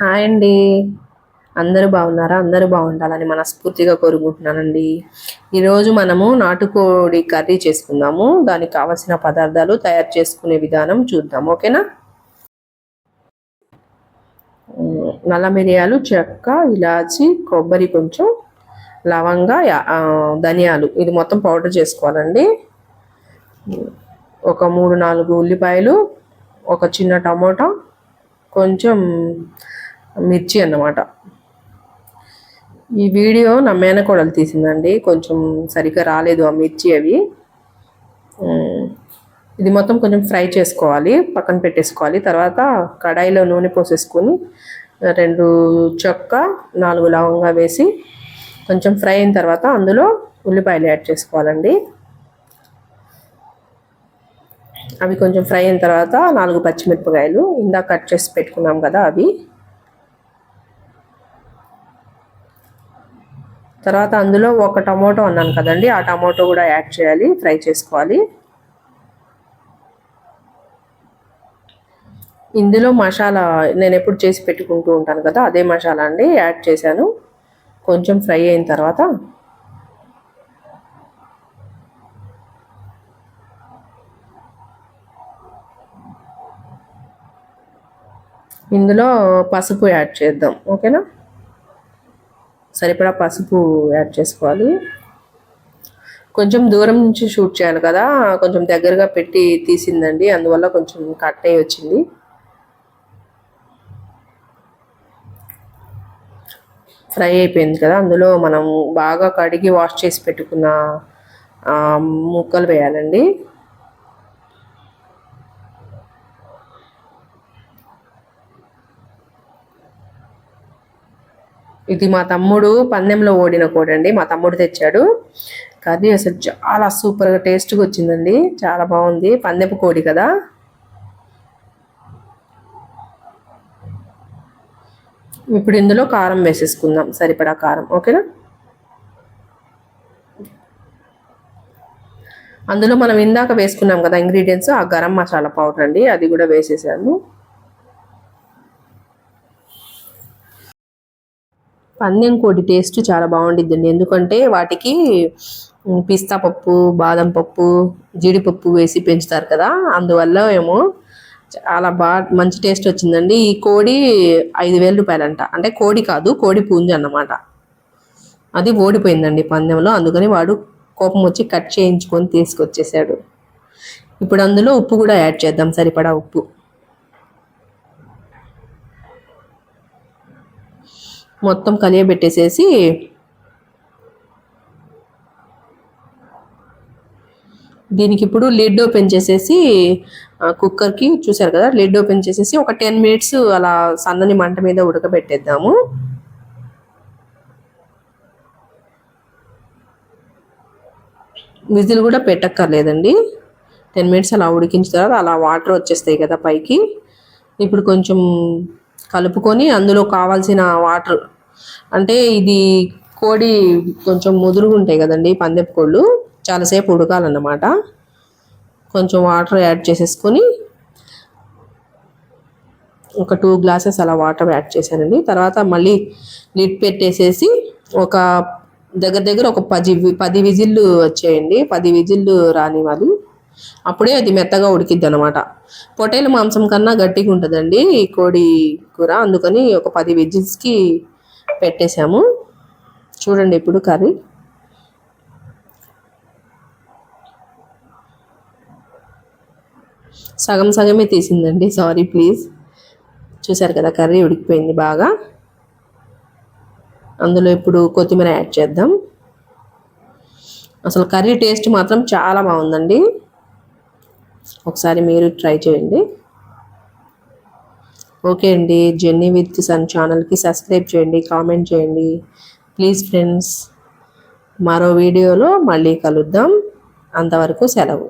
Hi అండి. అందరూ బాగున్నారా? అందరూ బాగుండాలని మనస్ఫూర్తిగా కోరుకుంటున్నానండి. ఈరోజు మనము నాటుకోడి కర్రీ చేసుకుందాము. దానికి కావలసిన పదార్థాలు తయారు చేసుకునే విధానం చూద్దాం. ఓకేనా? నల్ల మిరియాలు, చెక్క, ఇలాచి, కొబ్బరి కొంచెం, లవంగా, ధనియాలు ఇది మొత్తం పౌడర్ చేసుకోవాలండి. ఒక 3-4 ఉల్లిపాయలు, ఒక చిన్న టమోటా, కొంచెం మిర్చి అన్నమాట. ఈ వీడియో నా మేనకోడలు తీసిందండి. కొంచెం సరిగ్గా రాలేదు ఆ మిర్చి అవి. ఇది మొత్తం కొంచెం ఫ్రై చేసుకోవాలి, పక్కన పెట్టేసుకోవాలి. తర్వాత కడాయిలో నూనె పోసేసుకొని 2 చెక్క 4 లవంగా వేసి కొంచెం ఫ్రై అయిన తర్వాత అందులో ఉల్లిపాయలు యాడ్ చేసుకోవాలండి. అవి కొంచెం ఫ్రై అయిన తర్వాత 4 పచ్చిమిరపకాయలు ఇందాక కట్ చేసి పెట్టుకున్నాం కదా అవి. తర్వాత అందులో ఒక టమోటో అన్నాను కదండి, ఆ టమోటో కూడా యాడ్ చేయాలి, ఫ్రై చేసుకోవాలి. ఇందులో మసాలా నేను ఎప్పుడు చేసి పెట్టుకుంటూ ఉంటాను కదా, అదే మసాలా అండి యాడ్ చేశాను. కొంచెం ఫ్రై అయిన తర్వాత ఇందులో పసుపు యాడ్ చేద్దాం. ఓకేనా? సరిపడా పసుపు యాడ్ చేసుకోవాలి. కొంచెం దూరం నుంచి షూట్ చేయాలి కదా, కొంచెం దగ్గరగా పెట్టి తీసిందండి, అందువల్ల కొంచెం కట్ అయ్యి వచ్చింది. ఫ్రై అయిపోయింది కదా, అందులో మనం బాగా కడిగి వాష్ చేసి పెట్టుకున్న ముక్కలు వేయాలండి. ఇది మా తమ్ముడు పందెంలో ఓడిన కోడండి, మా తమ్ముడు తెచ్చాడు. కర్రీ అసలు చాలా సూపర్గా టేస్ట్గా వచ్చిందండి, చాలా బాగుంది. పందెపు కోడి కదా. ఇప్పుడు ఇందులో కారం వేసేసుకుందాం, సరిపడా కారం. ఓకేనా? అందులో మనం ఇందాక వేసుకున్నాం కదా ఇంగ్రీడియంట్స్, ఆ గరం మసాలా పౌడర్ అండి, అది కూడా వేసేసాను. పందెం కోడి టేస్ట్ చాలా బాగుండిద్దండి, ఎందుకంటే వాటికి పిస్తా పప్పు, బాదం పప్పు, జీడిపప్పు వేసి పెంచుతారు కదా, అందువల్ల ఏమో చాలా మంచి టేస్ట్ వచ్చిందండి. ఈ కోడి 5,000 రూపాయలంట. అంటే కోడి కాదు, కోడి పుంజు అన్నమాట. అది ఓడిపోయిందండి పందెంలో, అందుకని వాడు కోపం వచ్చి కట్ చేయించుకొని తీసుకొచ్చేసాడు. ఇప్పుడు అందులో ఉప్పు కూడా యాడ్ చేద్దాం, సరిపడా ఉప్పు. మొత్తం కలియబెట్టేసేసి దీనికి ఇప్పుడు లిడ్ ఓపెన్ చేసేసి కుక్కర్కి, చూసారు కదా, లిడ్ ఓపెన్ చేసేసి ఒక 10 మినిట్స్ అలా సన్నని మంట మీద ఉడకబెట్టేద్దాము. విజిల్ కూడా పెట్టక్కర్లేదండి. 10 మినిట్స్ అలా ఉడికించిన తర్వాత అలా వాటర్ వచ్చేస్తాయి కదా పైకి. ఇప్పుడు కొంచెం కలుపుకొని అందులో కావాల్సిన వాటర్, అంటే ఇది కోడి కొంచెం ముదురుగా ఉంటాయి కదండి పందెపు కోళ్ళు, చాలాసేపు ఉడకాలన్నమాట. కొంచెం వాటర్ యాడ్ చేసేసుకొని ఒక 2 గ్లాసెస్ అలా వాటర్ యాడ్ చేశానండి. తర్వాత మళ్ళీ లిడ్ పెట్టేసేసి ఒక దగ్గర ఒక 10 విజిల్లు వచ్చేయండి, 10 విజిల్లు రానివ్వాలి. అప్పుడే అది మెత్తగా ఉడికిద్ది అనమాట. పొటేలు మాంసం కన్నా గట్టిగా ఉంటుందండి ఈ కోడి కూర, అందుకని ఒక 10 విజిల్స్కి పెట్టేశాము. చూడండి ఇప్పుడు కర్రీ సగమే తీసిందండి, సారీ ప్లీజ్. చూసారు కదా, కర్రీ ఉడికిపోయింది బాగా. అందులో ఇప్పుడు కొత్తిమీర యాడ్ చేద్దాం. అసలు కర్రీ టేస్ట్ మాత్రం చాలా బాగుందండి, ఒకసారి మీరు ట్రై చేయండి. ఓకే అండి, జెన్నీ విత్ సన్ ఛానల్కి సబ్స్క్రైబ్ చేయండి, కామెంట్ చేయండి ప్లీజ్ ఫ్రెండ్స్. మరో వీడియోలో మళ్ళీ కలుద్దాం, అంతవరకు సెలవు.